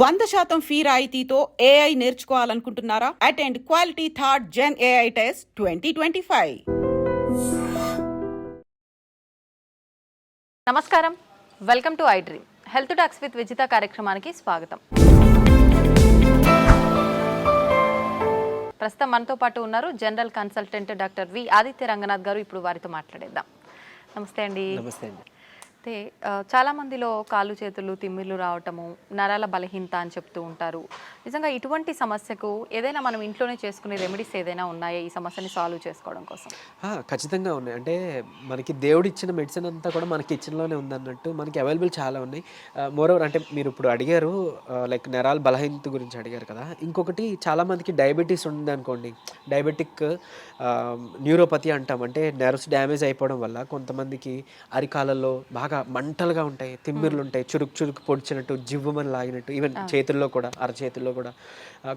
100% fee రాయితీతో AI నేర్చుకోవాలనుకుంటున్నారా? Attend quality third gen AI test 2025. నమస్కారం, welcome to I Dream. Health talks with Vijitha కార్యక్రమానికి స్వాగతం. ప్రస్తుతం మనతో పాటు ఉన్నారు general consultant doctor V Aditya Ranganath గారు. ఇప్పుడు వారితో మాట్లాడేద్దాం. నమస్తే అండి. నమస్తే అండి. అయితే చాలా మందిలో కాళ్ళు చేతులు తిమ్మిర్లు రావటము, నరాల బలహీనత అని చెప్తూ ఉంటారు. నిజంగా ఇటువంటి సమస్యకు ఏదైనా మనం ఇంట్లోనే చేసుకునే రెమెడీస్ ఏదైనా ఉన్నాయా ఈ సమస్యని సాల్వ్ చేసుకోవడం కోసం? ఖచ్చితంగా ఉన్నాయి. అంటే మనకి దేవుడు ఇచ్చిన మెడిసిన్ అంతా కూడా మన కిచెన్లోనే ఉందన్నట్టు మనకి అవైలబుల్ చాలా ఉన్నాయి. మోరోవర్ అంటే మీరు ఇప్పుడు అడిగారు లైక్ నరాల బలహీనత గురించి అడిగారు కదా. ఇంకొకటి చాలామందికి డయాబెటీస్ ఉంది అనుకోండి, డయాబెటిక్ న్యూరోపతి అంటాం. అంటే నర్వ్స్ డ్యామేజ్ అయిపోవడం వల్ల కొంతమందికి అరికాలలో బాగా మంటలుగా ఉంటాయి, తిమ్మిర్లు ఉంటాయి, చురుకు చురుకు పొడిచినట్టు, జివ్వమని లాగినట్టు, ఈవెన్ చేతుల్లో కూడా అరచేతుల్లో కూడా.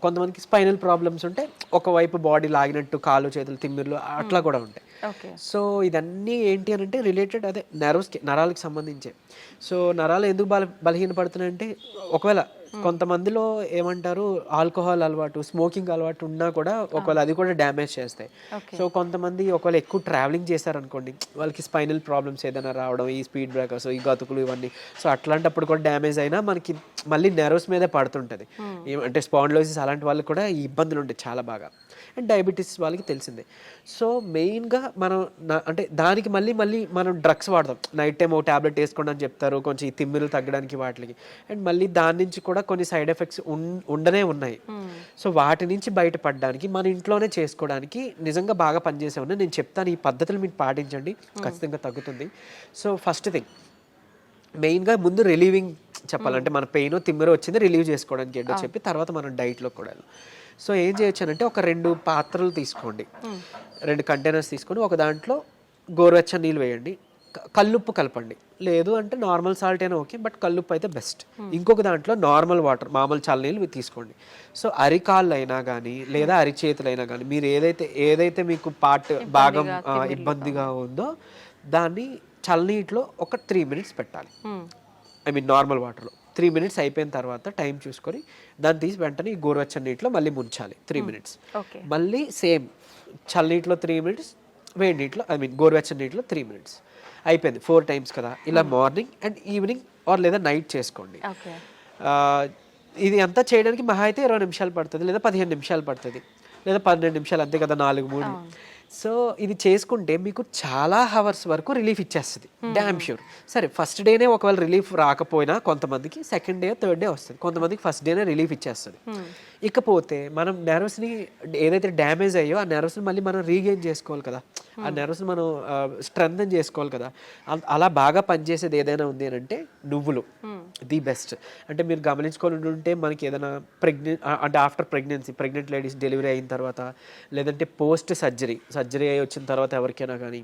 కొంతమందికి స్పైనల్ ప్రాబ్లమ్స్ ఉంటే ఒకవైపు బాడీ లాగినట్టు, కాళ్ళు చేతులు తిమ్మిర్లు అట్లా కూడా ఉంటాయి. సో ఇదన్నీ ఏంటి అని అంటే రిలేటెడ్ అదే నరాలకి సంబంధించే. సో నరాలు ఎందుకు బలహీనపడుతున్నాయంటే ఒకవేళ కొంతమందిలో ఏమంటారు ఆల్కహాల్ అలవాటు, స్మోకింగ్ అలవాటు ఉన్నా కూడా ఒకవేళ అది కూడా డ్యామేజ్ చేస్తాయి. సో కొంతమంది ఒకవేళ ఎక్కువ ట్రావెలింగ్ చేశారనుకోండి, వాళ్ళకి స్పైనల్ ప్రాబ్లమ్స్ ఏదైనా రావడం, ఈ స్పీడ్ బ్రేకర్స్, ఈ గతుకులు ఇవన్నీ. సో అట్లాంటప్పుడు కూడా డ్యామేజ్ అయినా మనకి మళ్ళీ నెర్వ్స్ మీదే పడుతుంటుంది. అంటే స్పాండిలోసిస్ అలాంటి వాళ్ళకి కూడా ఈ ఇబ్బందులు ఉంటాయి చాలా బాగా. అండ్ డయాబెటీస్ వాళ్ళకి తెలిసిందే. సో మెయిన్గా మనం అంటే దానికి మళ్ళీ మనం డ్రగ్స్ వాడతాం. నైట్ టైం ఒక ట్యాబ్లెట్ వేసుకోండి అని చెప్తారు, కొంచెం ఈ తిమ్మిరులు తగ్గడానికి వాటికి. అండ్ మళ్ళీ దాని నుంచి కూడా కొన్ని సైడ్ ఎఫెక్ట్స్ ఉండనే ఉన్నాయి. సో వాటి నుంచి బయటపడడానికి మన ఇంట్లోనే చేసుకోవడానికి నిజంగా బాగా పనిచేసే ఉన్నాయి. నేను చెప్తాను, ఈ పద్ధతులు మీరు పాటించండి, ఖచ్చితంగా తగ్గుతుంది. సో ఫస్ట్ థింగ్ మెయిన్గా ముందు రిలీవింగ్ చెప్పాలంటే మన పెయిన్ తిమ్మిర వచ్చింది రిలీవ్ చేసుకోవడానికి ఏంటో చెప్పి తర్వాత మనం డైట్లో కూడా. సో ఏం చేయొచ్చు అంటే ఒక 2 పాత్రలు తీసుకోండి, 2 కంటైనర్స్ తీసుకొని ఒక దాంట్లో గోరువెచ్చని నీళ్ళు వేయండి, కల్లుప్పు కలపండి. లేదు అంటే నార్మల్ సాల్ట్ అయినా ఓకే, బట్ కల్లుప్పు అయితే బెస్ట్. ఇంకొక దాంట్లో నార్మల్ వాటర్, మామూలు చల్ల నీళ్ళు తీసుకోండి. సో అరికాళ్ళు అయినా కానీ లేదా అరిచేతులైనా కానీ మీరు ఏదైతే మీకు భాగం ఇబ్బందిగా ఉందో దాన్ని చల్లనీటిలో ఒక 3 minutes పెట్టాలి. ఐ మీన్ నార్మల్ వాటర్లో 3 minutes అయిపోయిన తర్వాత టైం చూసుకొని దాన్ని తీసి వెంటనే ఈ గోరువెచ్చని నీటిలో మళ్ళీ ముంచాలి 3 minutes. మళ్ళీ సేమ్ చల్లనీటిలో 3 minutes, వేడి నీటిలో ఐ మీన్ గోరువెచ్చని నీటిలో 3 minutes. అయిపోయింది 4 times కదా. ఇలా మార్నింగ్ అండ్ ఈవినింగ్ ఆర్ లేదా నైట్ చేసుకోండి. ఇది అంతా చేయడానికి మహా అయితే 20 నిమిషాలు పడుతుంది, లేదా 15 నిమిషాలు పడుతుంది, లేదా 12 నిమిషాలు, అంతే కదా, 4-3. సో ఇది చేసుకుంటే మీకు చాలా హవర్స్ వరకు రిలీఫ్ ఇచ్చేస్తుంది, డ్యామ్ ష్యూర్. సరే ఫస్ట్ డేనే ఒకవేళ రిలీఫ్ రాకపోయినా కొంతమందికి సెకండ్ డే థర్డ్ డే వస్తుంది, కొంతమందికి ఫస్ట్ డేనే రిలీఫ్ ఇచ్చేస్తుంది. ఇకపోతే మనం నెర్వ్స్ని ఏదైతే డ్యామేజ్ అయ్యో ఆ నెర్వ్స్ని మళ్ళీ మనం రీగెయిన్ చేసుకోవాలి కదా, ఆ నెర్వ్స్ని మనం స్ట్రెంథన్ చేసుకోవాలి కదా. అలా బాగా పనిచేసేది ఏదైనా ఉంది అని అంటే నువ్వులు ది బెస్ట్. అంటే మీరు గమనించుకొని ఉంటే మనకి ఏదైనా అంటే ఆఫ్టర్ ప్రెగ్నెంట్ లేడీస్ డెలివరీ అయిన తర్వాత, లేదంటే పోస్ట్ సర్జరీ అయి వచ్చిన తర్వాత ఎవరికైనా కానీ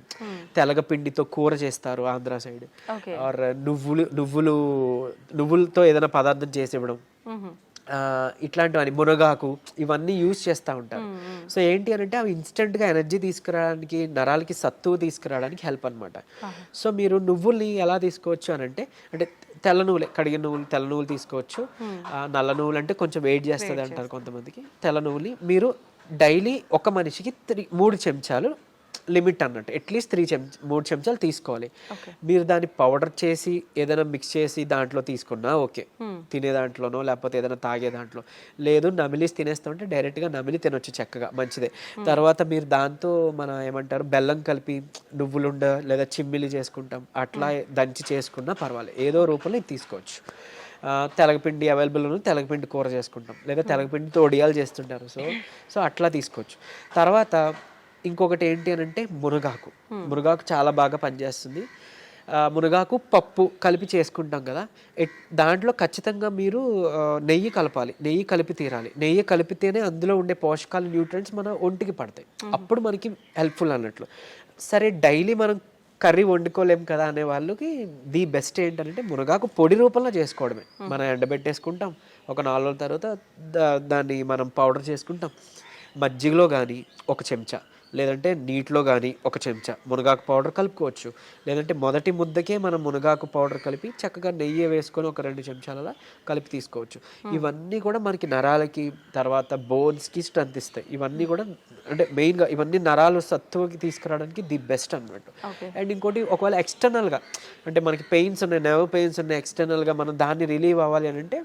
తెలగపిండితో కూర చేస్తారు ఆంధ్ర సైడ్, ఆర్ నువ్వులతో ఏదైనా పదార్థం చేసి ఇవ్వడం, ఇట్లాంటివన్నీ మునగాకు ఇవన్నీ యూజ్ చేస్తూ ఉంటారు. సో ఏంటి అని అంటే అవి ఇన్స్టెంట్గా ఎనర్జీ తీసుకురావడానికి, నరాలకి సత్తువు తీసుకురావడానికి హెల్ప్ అనమాట. సో మీరు నువ్వుల్ని ఎలా తీసుకోవచ్చు అని అంటే తెల్ల నువ్వులే, కడిగిన నువ్వులు, తెల్ల నువ్వులు తీసుకోవచ్చు. నల్ల నువ్వులు అంటే కొంచెం వెయిట్ చేస్తుంది అంటారు కొంతమందికి. తెల్ల నువ్వులు మీరు డైలీ ఒక మనిషికి 3 చెంచాలు లిమిట్ అన్నట్టు, అట్లీస్ట్ 3 చెంచాలు తీసుకోవాలి. మీరు దాన్ని పౌడర్ చేసి ఏదైనా మిక్స్ చేసి దాంట్లో తీసుకున్నా ఓకే, తినే దాంట్లోనో లేకపోతే ఏదైనా తాగే దాంట్లో. లేదు నమిలిసి తినేస్తామంటే డైరెక్ట్గా నమిలి తినొచ్చు, చక్కగా మంచిదే. తర్వాత మీరు దాంతో మన ఏమంటారు బెల్లం కలిపి నువ్వులుండ లేదా చిమ్మిలి చేసుకుంటాం, అట్లా దంచి చేసుకున్నా పర్వాలేదు, ఏదో రూపంలో ఇది తీసుకోవచ్చు. తెలగపిండి అవైలబుల్ ఉంది, తెలగపిండి కూర చేసుకుంటాం, లేదా తెలగపిండితో ఒడియాలు చేస్తుంటారు. సో అట్లా తీసుకోవచ్చు. తర్వాత ఇంకొకటి ఏంటి అని అంటే మునగాకు చాలా బాగా పనిచేస్తుంది. మునగాకు పప్పు కలిపి చేసుకుంటాం కదా, దాంట్లో ఖచ్చితంగా మీరు నెయ్యి కలపాలి, నెయ్యి కలిపి తీరాలి. నెయ్యి కలిపితేనే అందులో ఉండే పోషకాలు, న్యూట్రియంట్స్ మన ఒంటికి పడతాయి, అప్పుడు మనకి హెల్ప్ఫుల్ అన్నట్లు. సరే డైలీ మనం కర్రీ వండుకోలేం కదా అనే వాళ్ళకి ది బెస్ట్ ఏంటంటే మునగాకు పొడి రూపంలో చేసుకోవడమే. మనం ఎండబెట్టేసుకుంటాం, ఒక 4 రోజుల తర్వాత దాన్ని మనం పౌడర్ చేసుకుంటాం. మజ్జిగలో కానీ 1 చెంచా, లేదంటే నీటిలో కానీ ఒక చెంచా మునగాకు పౌడర్ కలుపుకోవచ్చు. లేదంటే మొదటి ముద్దకే మనం మునగాకు పౌడర్ కలిపి చక్కగా నెయ్యి వేసుకొని ఒక 2 చెంచాల కలిపి తీసుకోవచ్చు. ఇవన్నీ కూడా మనకి నరాలకి తర్వాత బోన్స్కి స్ట్రెంత్ ఇస్తాయి. ఇవన్నీ కూడా అంటే మెయిన్గా ఇవన్నీ నరాలు సత్తువకి తీసుకురావడానికి ది బెస్ట్ అన్నట్టు. అండ్ ఇంకోటి ఒకవేళ ఎక్స్టర్నల్గా అంటే మనకి పెయిన్స్ ఉన్నాయి, నెర్వ్ పెయిన్స్ ఉన్నాయి, ఎక్స్టర్నల్గా మనం దాన్ని రిలీవ్ అవ్వాలి అని అంటే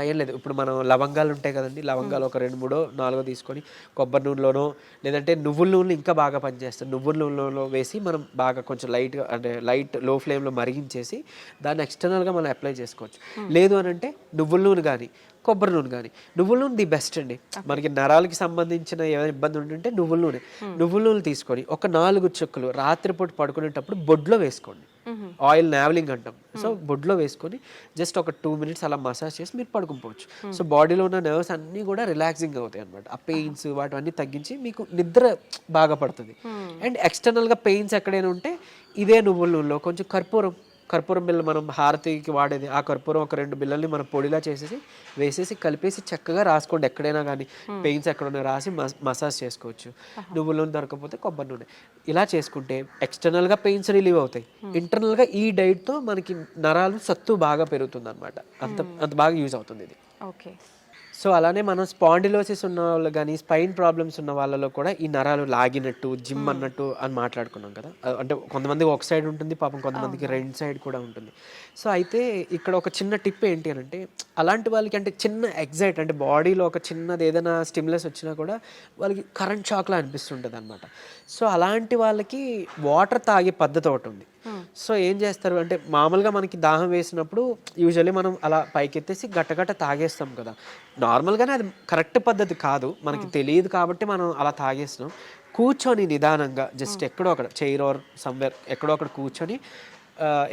ఏం లేదు, ఇప్పుడు మనం లవంగాలు ఉంటాయి కదండి, లవంగాలు ఒక 2, 3, 4 తీసుకొని కొబ్బరి నూనెలోనో లేదంటే నువ్వుల నూనె ఇంకా బాగా పనిచేస్తుంది, నువ్వుల నూనెలో వేసి మనం బాగా కొంచెం లైట్గా అంటే లైట్ లో ఫ్లేమ్లో మరిగించేసి దాన్ని ఎక్స్టర్నల్గా మనం అప్లై చేసుకోవచ్చు. లేదు అని అంటే నువ్వుల నూనె కానీ కొబ్బరి నూనె కానీ, నువ్వుల నూనె ది బెస్ట్ అండి. మనకి నరాలకి సంబంధించిన ఏమైనా ఇబ్బంది ఉంటుంటే నువ్వుల నూనె తీసుకొని ఒక 4 చుక్కలు రాత్రిపూట పడుకునేటప్పుడు బొడ్లో వేసుకోండి. ఆయిల్ నావలింగ్ అంటాం. సో బొడ్లో వేసుకొని జస్ట్ ఒక 2 మినిట్స్ అలా మసాజ్ చేసి మీరు పడుకోవచ్చు. సో బాడీలో ఉన్న నర్వ్స్ అన్నీ కూడా రిలాక్సింగ్ అవుతాయి అనమాట. ఆ పెయిన్స్ వాటివన్నీ తగ్గించి మీకు నిద్ర బాగా పడుతుంది. అండ్ ఎక్స్టర్నల్గా పెయిన్స్ ఎక్కడైనా ఉంటే ఇదే నువ్వుల నూనెలో కొంచెం కర్పూరం బిళ్ళ మనం హారతికి వాడేది, ఆ కర్పూరం ఒక 2 బిళ్ళల్ని మనం పొడిలా చేసేసి వేసేసి కలిపేసి చక్కగా రాసుకోండి. ఎక్కడైనా కానీ పెయిన్స్ ఎక్కడైనా రాసి మసాజ్ చేసుకోవచ్చు. నువ్వుల నూనె దొరకకపోతే కొబ్బరి నూనె ఇలా చేసుకుంటే ఎక్స్టర్నల్గా పెయిన్స్ రిలీవ్ అవుతాయి. ఇంటర్నల్గా ఈ డైట్తో మనకి నరాలు సత్తు బాగా పెరుగుతుంది అనమాట. అంత బాగా యూజ్ అవుతుంది ఇది. ఓకే. సో అలానే మనం స్పాండిలోసిస్ ఉన్న వాళ్ళు కానీ స్పైన్ ప్రాబ్లమ్స్ ఉన్న వాళ్ళలో కూడా ఈ నరాలు లాగినట్టు జిమ్ అన్నట్టు అని మాట్లాడుకున్నాం కదా. అంటే కొంతమందికి ఒక సైడ్ ఉంటుంది, పాపం కొంతమందికి 2 సైడ్ కూడా ఉంటుంది. సో అయితే ఇక్కడ ఒక చిన్న టిప్ ఏంటి అని అంటే అలాంటి వాళ్ళకి అంటే చిన్న ఎగ్జైట్ అంటే బాడీలో ఒక చిన్నది ఏదైనా స్టిమ్యులస్ వచ్చినా కూడా వాళ్ళకి కరెంట్ షాక్లా అనిపిస్తుంటుంది అనమాట. సో అలాంటి వాళ్ళకి వాటర్ తాగే పద్ధతి ఒకటి ఉంది. సో ఏం చేస్తారు అంటే మామూలుగా మనకి దాహం వేసినప్పుడు యూజువల్లీ మనం అలా పైకెత్తేసి గట్టగట్ట తాగేస్తాం కదా. నార్మల్గానే అది కరెక్ట్ పద్ధతి కాదు, మనకి తెలియదు కాబట్టి మనం అలా తాగేస్తున్నాం. కూర్చొని నిదానంగా జస్ట్ ఎక్కడో అక్కడ చైర్ ఆర్ సమ్వేర్ ఎక్కడో అక్కడ కూర్చొని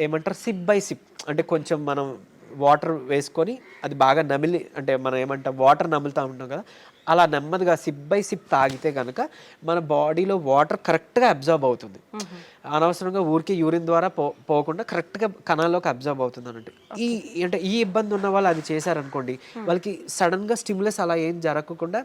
ఏమంటారు సిప్ బై సిప్ అంటే కొంచెం మనం వాటర్ వేసుకొని అది బాగా నమిలి అంటే మనం ఏమంటాం వాటర్ నములుతూ ఉంటాం కదా, అలా నెమ్మదిగా సిప్ బై సిప్ తాగితే కనుక మన బాడీలో వాటర్ కరెక్ట్గా అబ్జర్బ్ అవుతుంది. అనవసరంగా ఊరికి యూరిన్ ద్వారా పోకుండా కరెక్ట్గా కణాల్లోకి అబ్జర్బ్ అవుతుంది అన్నట్టు. అంటే ఈ ఇబ్బంది ఉన్న వాళ్ళు అది చేశారనుకోండి, వాళ్ళకి సడన్గా స్టిమ్యులస్ అలా ఏం జరగకుండా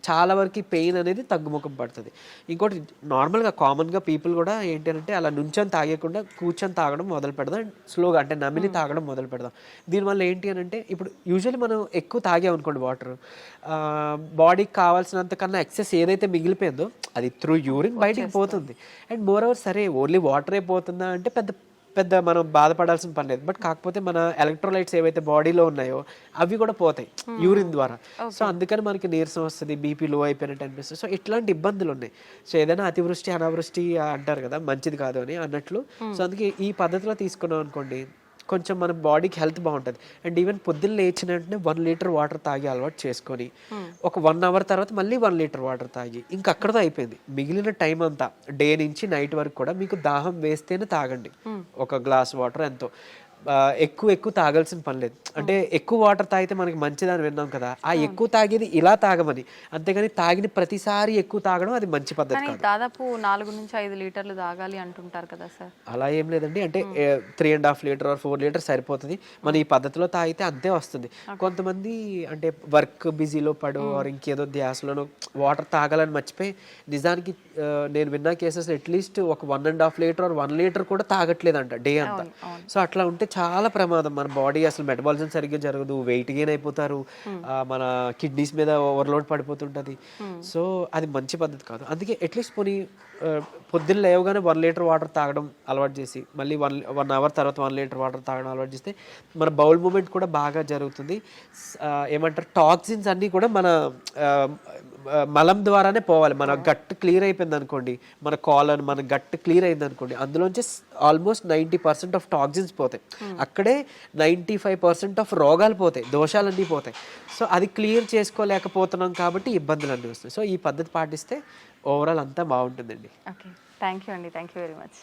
చాలా వరకు పెయిన్ అనేది తగ్గుముఖం పడుతుంది. ఇంకోటి నార్మల్గా కామన్గా పీపుల్ కూడా ఏంటి అంటే అలా నుంచొని తాగకుండా కూర్చొని తాగడం మొదలు పెడదాం, స్లోగా అంటే నమిలి తాగడం మొదలు పెడదాం. దీనివల్ల ఏంటి అని అంటే ఇప్పుడు యూజువల్లీ మనం ఎక్కువ తాగామనుకోండి వాటర్, బాడీకి కావాల్సినంత కన్నా ఎక్సెస్ ఏదైతే మిగిలిపోయిందో అది త్రూ యూరిన్ బయటికి పోతుంది. అండ్ మోర్ ఓవర్ సరే ఓన్లీ వాటరే పోతుందా అంటే పెద్ద మనం బాధపడాల్సిన పని లేదు. బట్ కాకపోతే మన ఎలక్ట్రోలైట్స్ ఏవైతే బాడీలో ఉన్నాయో అవి కూడా పోతాయి యూరిన్ ద్వారా. సో అందుకని మనకి నీరసం వస్తుంది, బీపీ లో అయిపోయినట్టు అనిపిస్తుంది. సో ఇట్లాంటి ఇబ్బందులు ఉన్నాయి. సో ఏదైనా అతివృష్టి అనావృష్టి అంటారు కదా, మంచిది కాదు అని అన్నట్లు. సో అందుకే ఈ పద్ధతిలో తీసుకున్నాం అనుకోండి కొంచెం మన బాడీకి హెల్త్ బాగుంటుంది. అండ్ ఈవెన్ పొద్దున్న లేచిన వెంటనే 1 లీటర్ వాటర్ తాగి అలవాటు చేసుకొని ఒక 1 అవర్ తర్వాత మళ్ళీ 1 లీటర్ వాటర్ తాగి ఇంకా అక్కడతో అయిపోయింది. మిగిలిన టైం అంతా డే నుంచి నైట్ వరకు కూడా మీకు దాహం వేస్తేనే తాగండి. ఒక గ్లాస్ వాటర్ ఎంతో, ఎక్కువ తాగాల్సిన పని లేదు. అంటే ఎక్కువ వాటర్ తాగితే మనకి మంచిదని విన్నాం కదా, ఆ ఎక్కువ తాగేది ఇలా తాగమని, అంతేగాని తాగిన ప్రతిసారి ఎక్కువ తాగడం అది మంచి పద్ధతి కాదు. దాదాపు 4 నుంచి 5 లీటర్లు తాగాలి అంటుంటారు కదా సార్. అలా ఏం లేదండి, అంటే 3.5 లీటర్ 4 లీటర్ సరిపోతుంది. మన ఈ పద్ధతిలో తాగితే అంతే వస్తుంది. కొంతమంది అంటే వర్క్ బిజీలో పడు ఇంకేదో ధ్యాసలోనో వాటర్ తాగాలని మర్చిపోయి నిజానికి నేను విన్న కేసెస్ అట్లీస్ట్ ఒక 1.5 లీటర్ 1 లీటర్ కూడా తాగట్లేదంట డే అంతా. సో అట్లా ఉంటే చాలా ప్రమాదం. మన బాడీ అసలు మెటబాలిజం సరిగ్గా జరగదు, వెయిట్ గెయిన్ అయిపోతారు, మన కిడ్నీస్ మీద ఓవర్లోడ్ పడిపోతుంటుంది. సో అది మంచి పద్ధతి కాదు. అందుకే అట్లీస్ట్ పొద్దున్న లేవగానే 1 లీటర్ వాటర్ తాగడం అలవాటు చేసి మళ్ళీ 1 అవర్ తర్వాత 1 లీటర్ వాటర్ తాగడం అలవాటు చేస్తే మన బౌల్ మూమెంట్ కూడా బాగా జరుగుతుంది. ఏమంటారు టాక్సిన్స్ అన్నీ కూడా మన మలం ద్వారానే పోవాలి. మన గట్ క్లియర్ అయిపోయింది అనుకోండి, మన కాలన్ మన గట్ క్లియర్ అయింది అనుకోండి, అందులోంచి ఆల్మోస్ట్ 90% ఆఫ్ టాక్సిన్స్ పోతాయి. అక్కడే 95% ఆఫ్ రోగాలు పోతాయి, దోషాలన్నీ పోతాయి. సో అది క్లియర్ చేసుకోలేకపోతున్నాం కాబట్టి ఇబ్బందులు అన్నీ వస్తాయి. సో ఈ పద్ధతి పాటిస్తే ఓవరాల్ అంతా బాగుంటుందండి. ఓకే, థ్యాంక్ యూ అండి, థ్యాంక్ యూ వెరీ మచ్.